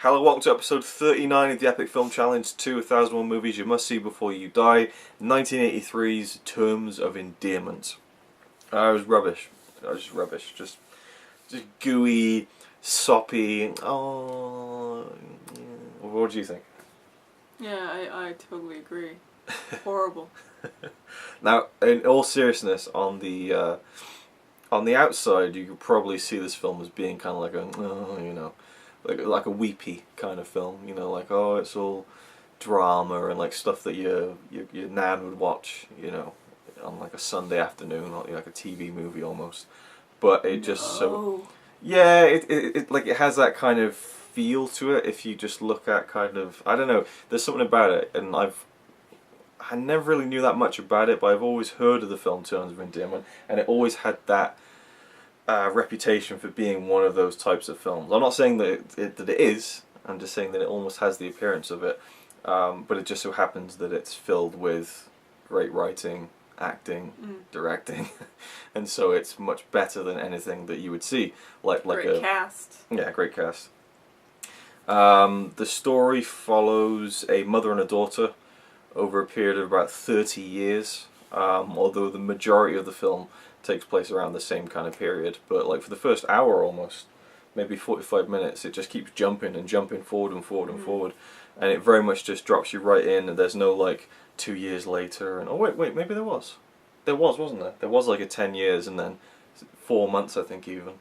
Hello, welcome to episode 39 of the Epic Film Challenge 2001 Movies You Must See Before You Die, 1983's Terms of Endearment. It was rubbish. Just gooey, soppy. Oh, what do you think? Yeah, I totally agree. Horrible. Now, in all seriousness, on the outside, you could probably see this film as being kind of like like a weepy kind of film, like, oh, it's all drama and like stuff that your nan would watch, on like a Sunday afternoon, like a TV movie almost. But it just yeah, it has that kind of feel to it. If you just look at kind of, I don't know, there's something about it, and I never really knew that much about it, but I've always heard of the film Terms of Endearment, and it always had that reputation for being one of those types of films. I'm not saying that it is, I'm just saying that it almost has the appearance of it, but it just so happens that it's filled with great writing, acting, directing, and so it's much better than anything that you would see. Great cast. Yeah, great cast. The story follows a mother and a daughter over a period of about 30 years, although the majority of the film takes place around the same kind of period. But like for the first hour almost, maybe 45 minutes, it just keeps jumping and jumping forward and forward and forward, and it very much just drops you right in, and there's no like 2 years later and oh wait, maybe wasn't there? There was like a 10 years and then 4 months, I think, even.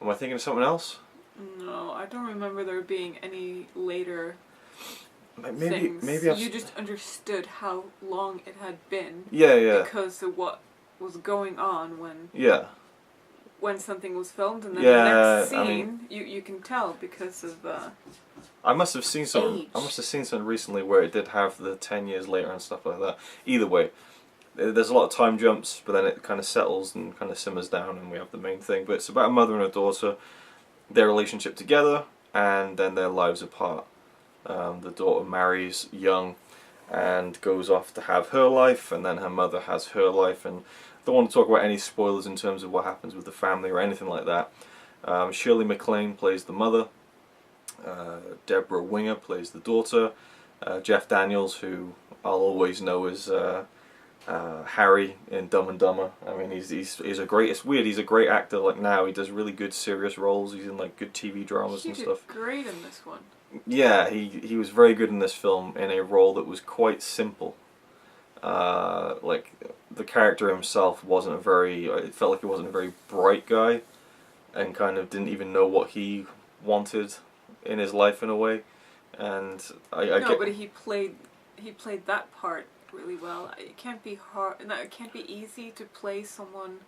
Am I thinking of something else? No, I don't remember there being any later Maybe you just understood how long it had been. Yeah. Because of what was going on when something was filmed, and then the next scene, you can tell because of I must have seen something. age. I must have seen something recently where it did have the 10 years later and stuff like that. Either way, there's a lot of time jumps, but then it kind of settles and kind of simmers down, and we have the main thing. But it's about a mother and a daughter, their relationship together, and then their lives apart. The daughter marries young and goes off to have her life, and then her mother has her life, and I don't want to talk about any spoilers in terms of what happens with the family or anything like that. Shirley MacLaine plays the mother, Debra Winger plays the daughter, Jeff Daniels, who I'll always know as Harry in Dumb and Dumber. I mean, he's a great. It's weird. He's a great actor. Like now, he does really good serious roles. He's in like good TV dramas and stuff. He did great in this one. Yeah, he was very good in this film in a role that was quite simple. Like the character himself wasn't a very. It felt like he wasn't a very bright guy, and kind of didn't even know what he wanted in his life in a way. And but he played that part really well. It can't be hard. No, it can't be easy to play someone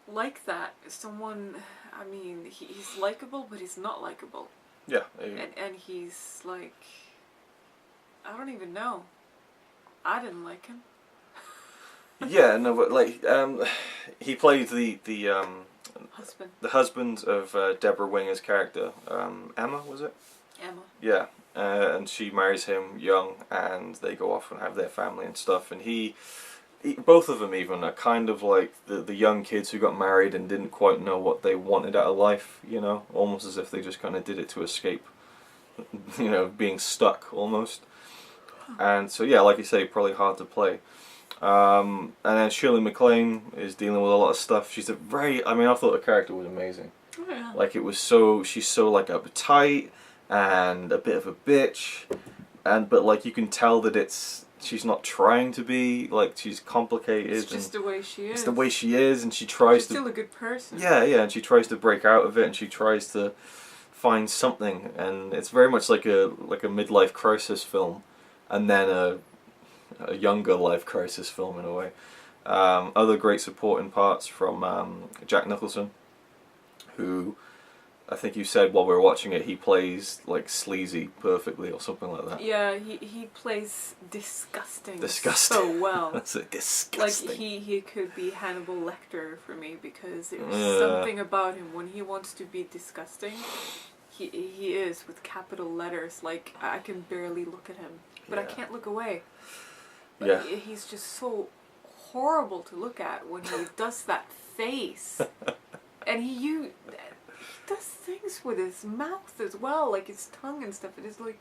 like that. Someone, I mean, he's likable, but he's not likable. Yeah. And he's like, I don't even know. I didn't like him. Yeah, no, but like, he played the husband. The husband of Debra Winger's character, Emma, was it? Emma. Yeah, and she marries him young, and they go off and have their family and stuff. And both of them even are kind of like the young kids who got married and didn't quite know what they wanted out of life, almost as if they just kind of did it to escape, being stuck almost. And so yeah, like you say, probably hard to play. And then Shirley MacLaine is dealing with a lot of stuff. She's I thought the character was amazing. Oh, yeah. Like she's so like uptight and a bit of a bitch, but like you can tell that she's not trying to be, like she's complicated. It's just the way she is. It's the way she is, and she tries She's still a good person. Yeah, and she tries to break out of it, and she tries to find something, and it's very much like a midlife crisis film, and then a younger life crisis film in a way. Other great supporting parts from Jack Nicholson, who I think you said while we were watching it, he plays like sleazy perfectly or something like that. Yeah, he plays disgusting so well. That's it, disgusting. Like he could be Hannibal Lecter for me, because there's something about him when he wants to be disgusting. He is with capital letters. Like I can barely look at him, but I can't look away. But he's just so horrible to look at when he does that face, and he does things with his mouth as well, like his tongue and stuff. It is like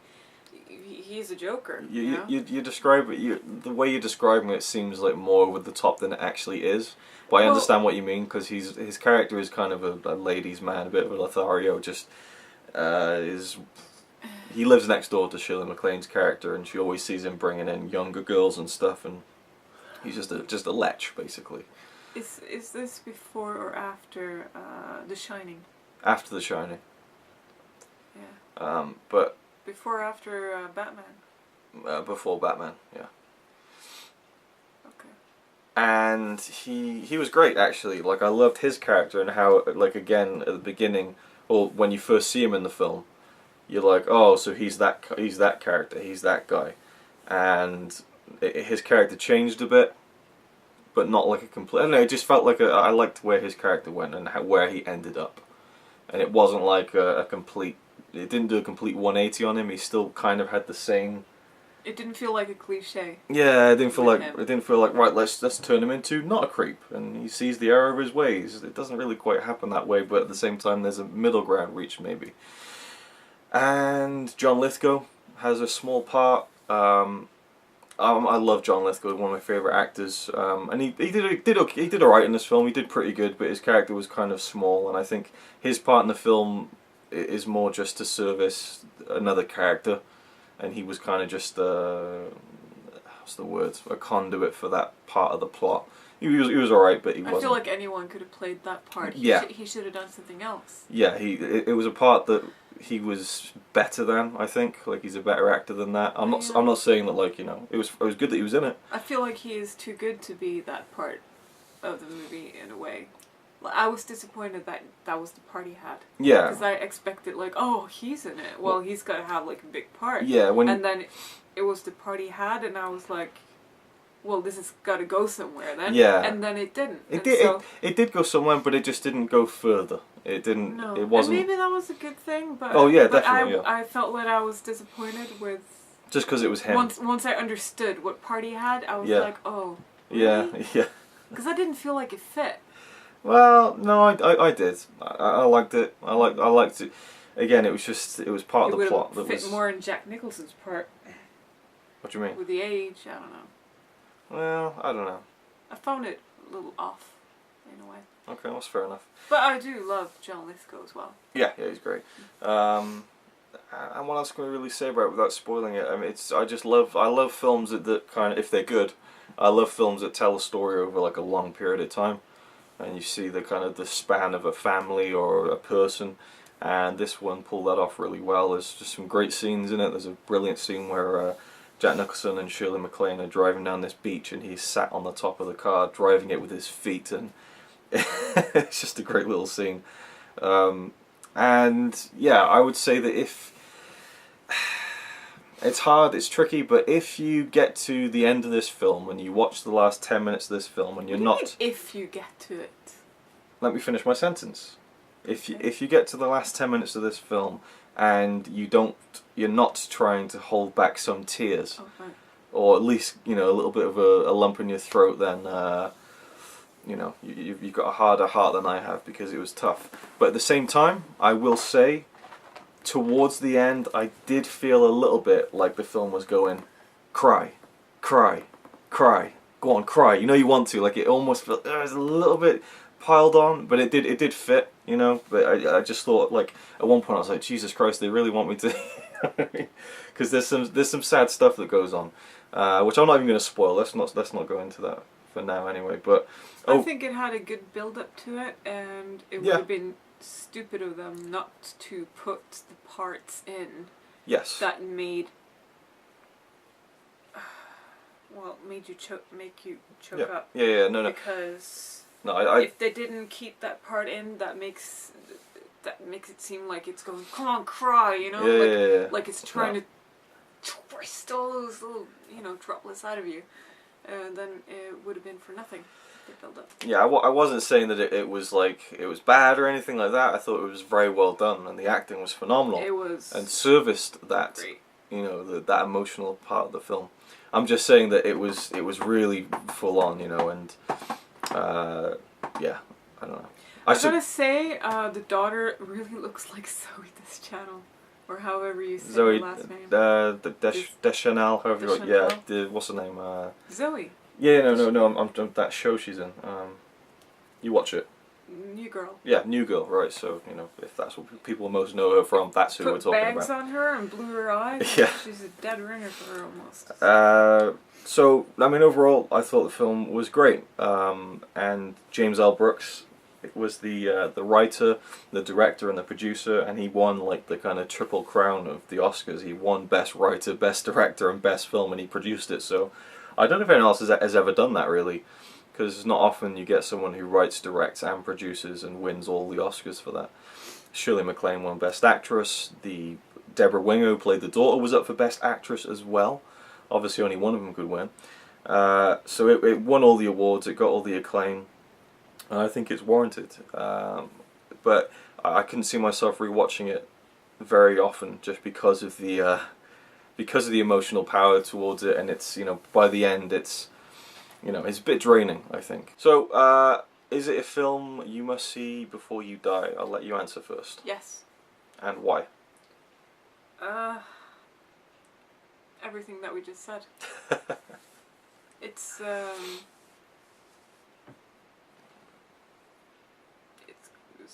he's a Joker. You describe it. The way you're describing it seems like more over the top than it actually is. But I understand what you mean, because his character is kind of a ladies' man, a bit of a Lothario. Just he lives next door to Shirley MacLaine's character, and she always sees him bringing in younger girls and stuff, and he's just a lech, basically. Is this before or after The Shining? After The Shining. Yeah. But before or after Batman? Before Batman, yeah. Okay. And he was great, actually. Like, I loved his character and how, like, again, at the beginning, or when you first see him in the film, you're like, oh, so he's that character, he's that guy. And his character changed a bit, but not like a complete... I don't know, it just felt like I liked where his character went and where he ended up. And it wasn't like a complete... It didn't do a complete 180 on him, he still kind of had the same... It didn't feel like a cliche. Yeah, it didn't feel like right. Let's turn him into not a creep, and he sees the error of his ways. It doesn't really quite happen that way, but at the same time, there's a middle ground reached maybe. And John Lithgow has a small part. I love John Lithgow, one of my favourite actors, and he did alright in this film. He did pretty good, but his character was kind of small, and I think his part in the film is more just to service another character. And he was kind of just what's the word? A conduit for that part of the plot. He was alright, but he wasn't. I feel like anyone could have played that part. Yeah. He should have done something else. Yeah, it was a part that he was better than, I think. Like, he's a better actor than that. I'm not saying that, like, you know, it was good that he was in it. I feel like he is too good to be that part of the movie in a way. I was disappointed that was the part he had. Yeah. Because I expected, like, oh, he's in it. Well, he's got to have, like, a big part. Yeah. And then it was the part he had, and I was like, well, this has got to go somewhere then. Yeah. And then it didn't. It did go somewhere, but it just didn't go further. It didn't. No. It wasn't. And maybe that was a good thing, but... Oh, yeah, definitely, I felt that I was disappointed with... Just because it was him. Once I understood what part he had, I was like, oh, really? Yeah. Because I didn't feel like it fit. Well, no, I did. I liked it. I liked it. Again, it was part of the plot that was... fit more in Jack Nicholson's part. What do you mean? With the age, I don't know. Well, I don't know. I found it a little off, in a way. Okay, that's fair enough. But I do love John Lithgow as well. Yeah, he's great. And what else can we really say about it without spoiling it? I mean, I love films that kind of, if they're good, I love films that tell a story over like a long period of time. And you see the kind of the span of a family or a person, and this one pulled that off really well. There's just some great scenes in it. There's a brilliant scene where Jack Nicholson and Shirley MacLaine are driving down this beach, and he's sat on the top of the car driving it with his feet, and it's just a great little scene. And yeah, I would say that if it's hard, it's tricky, but if you get to the end of this film and you watch the last 10 minutes of this film and you're not... If you get to it. Let me finish my sentence. If you get to the last 10 minutes of this film and you're not trying to hold back some tears, right. or at least, you know, a little bit of a lump in your throat, then, you know, you've got a harder heart than I have, because it was tough. But at the same time, I will say, towards the end, I did feel a little bit like the film was going, cry, cry, cry, go on, cry. You know you want to. Like, it almost felt there was a little bit piled on, but it did fit, you know. But I just thought, like, at one point I was like, Jesus Christ, they really want me to, because there's some sad stuff that goes on, which I'm not even going to spoil. Let's not go into that for now anyway. But I think it had a good build up to it, and it would have been stupid of them not to put the parts in that made you choke up. No. Because no, if they didn't keep that part in, that makes it seem like it's going, come on, cry, you know, like it's trying to twist all those little, you know, droplets out of you, and then it would have been for nothing. Build up. Yeah, I wasn't saying that it was like it was bad or anything like that. I thought it was very well done, and the acting was phenomenal. It was, and serviced that great. You know, that emotional part of the film. I'm just saying that it was really full on, you know, and yeah, I don't know. I gotta say, the daughter really looks like Zoe Deschanel, or however you say Zoe, her last name. Deschanel, however you Deschanel? yeah, what's her name? Zoe. Yeah, no, I'm that show she's in. You watch it. New Girl. Yeah, New Girl, right, so, you know, if that's what people most know her from, that's who we're talking about. Put bags on her and blew her eyes. Yeah. She's a dead ringer for her almost. So, I mean, overall, I thought the film was great. And James L. Brooks was the writer, the director, and the producer, and he won, like, the kind of triple crown of the Oscars. He won Best Writer, Best Director, and Best Film, and he produced it, so I don't know if anyone else has ever done that, really. Because it's not often you get someone who writes, directs, and produces and wins all the Oscars for that. Shirley MacLaine won Best Actress. The Debra Winger, who played the daughter, was up for Best Actress as well. Obviously, only one of them could win. So it won all the awards. It got all the acclaim, and I think it's warranted. But I couldn't see myself rewatching it very often, just because of the emotional power towards it, and it's, you know, by the end it's. You know, it's a bit draining, I think. So, is it a film you must see before you die? I'll let you answer first. Yes. And why? Everything that we just said. It's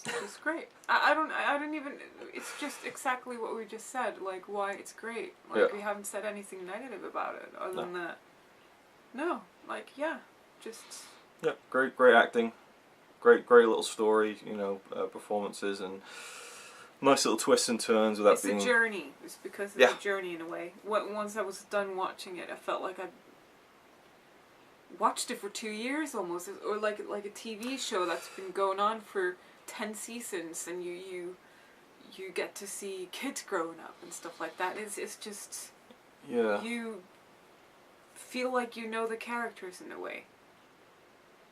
just great. I don't even. It's just exactly what we just said. Like, why it's great. Like, we haven't said anything negative about it other than that. No. Like, yeah, just... Yeah, great acting, great little story, you know, performances, and nice little twists and turns without being... It's a journey. It's because it's a journey in a way. Once I was done watching it, I felt like I'd watched it for 2 years almost, or like a TV show that's been going on for 10 seasons, and you get to see kids growing up and stuff like that. It's just... Yeah. You feel like you know the characters in a way.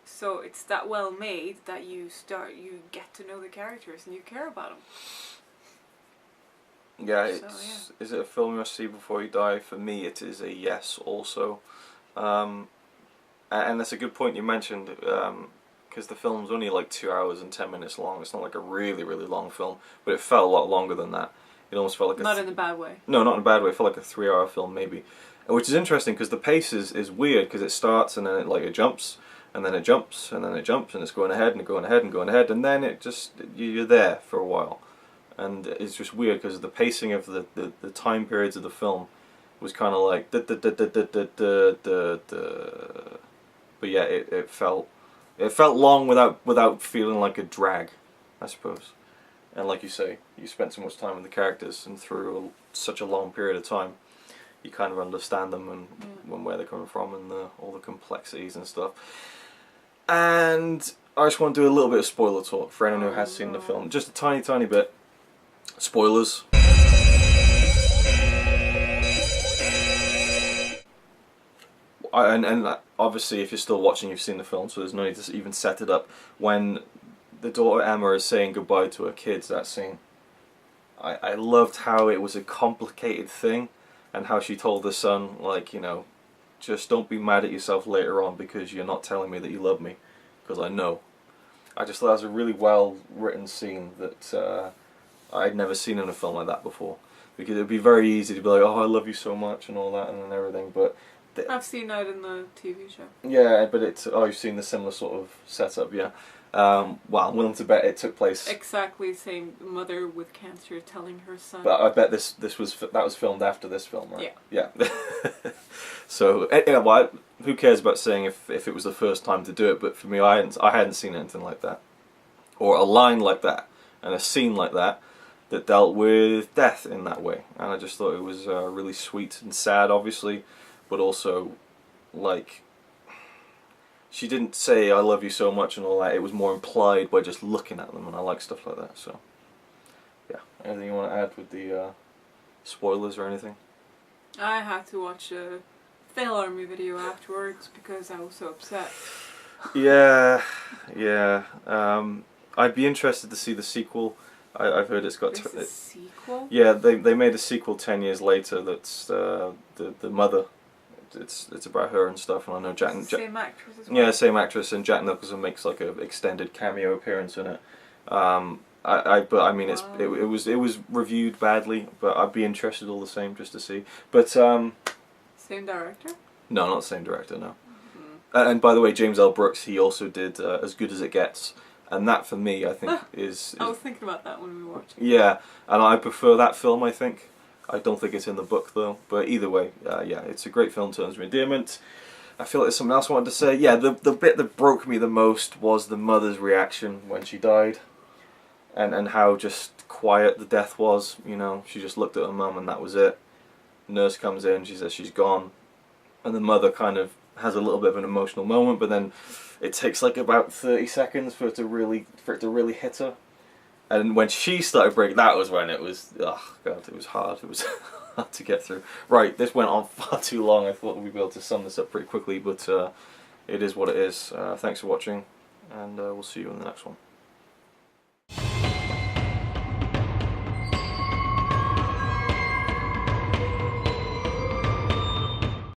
So it's that well made that you get to know the characters and you care about them. Yeah, is it a film you must see before you die? For me, it is a yes also. And that's a good point you mentioned, because the film's only like 2 hours and 10 minutes long. It's not like a really long film, but it felt a lot longer than that. It almost felt like not in a bad way. No, not in a bad way. It felt like a 3-hour film maybe. Which is interesting because the pace is weird, because it starts and then it jumps, and then it jumps, and then it jumps, and it's going ahead and going ahead and going ahead, and then it just, you're there for a while. And it's just weird because the pacing of the time periods of the film was kind of like but yeah, it felt long without feeling like a drag, I suppose. And like you say, you spent so much time with the characters, and through such a long period of time, you kind of understand them and where they're coming from, and all the complexities and stuff. And I just want to do a little bit of spoiler talk for anyone who has seen the film. Just a tiny bit. Spoilers. And obviously, if you're still watching, you've seen the film, so there's no need to even set it up. When the daughter Emma is saying goodbye to her kids, that scene, I loved how it was a complicated thing, and how she told her son, like, you know, just don't be mad at yourself later on because you're not telling me that you love me, because I know. I just thought that was a really well written scene that I'd never seen in a film like that before. Because it would be very easy to be like, oh, I love you so much and all that and everything, but... I've seen that in the TV show. Yeah, but it's... Oh, you've seen the similar sort of setup, yeah. Well, I'm willing to bet it took place... Exactly the same mother with cancer telling her son. But I bet that was filmed after this film, right? Yeah. Yeah. So, well, who cares about saying if it was the first time to do it, but for me, I hadn't seen anything like that. Or a line like that, and a scene like that dealt with death in that way. And I just thought it was really sweet and sad, obviously, but also, like... She didn't say, I love you so much and all that. It was more implied by just looking at them, and I like stuff like that, so... Yeah. Anything you want to add with the spoilers or anything? I had to watch a Fail Army video afterwards because I was so upset. Yeah. I'd be interested to see the sequel. I've heard it's got... There's a sequel? Yeah, they made a sequel 10 years later that's the mother it's about her and stuff. And I know Same actress as well. yeah, same actress, and Jack Nicholson makes like a extended cameo appearance in it. But I mean, Wow. it was reviewed badly, but I'd be interested all the same just to see. But Same director? no, not the same director, no. Mm. And by the way, James L. Brooks, he also did As Good as It Gets, and that for me, I think is I was thinking about that when we were watching. yeah, and I prefer that film. I think I don't think it's in the book though. But either way, yeah, it's a great film in terms of Endearment. I feel like there's something else I wanted to say. Yeah, the bit that broke me the most was the mother's reaction when she died. And how just quiet the death was, you know. She just looked at her mum and that was it. Nurse comes in, she says she's gone. And the mother kind of has a little bit of an emotional moment, but then it takes like about 30 seconds for it to really hit her. And when she started breaking, that was when it was, oh god, it was hard. It was hard to get through. Right, this went on far too long. I thought we'd be able to sum this up pretty quickly, but it is what it is. Thanks for watching, and we'll see you in the next one.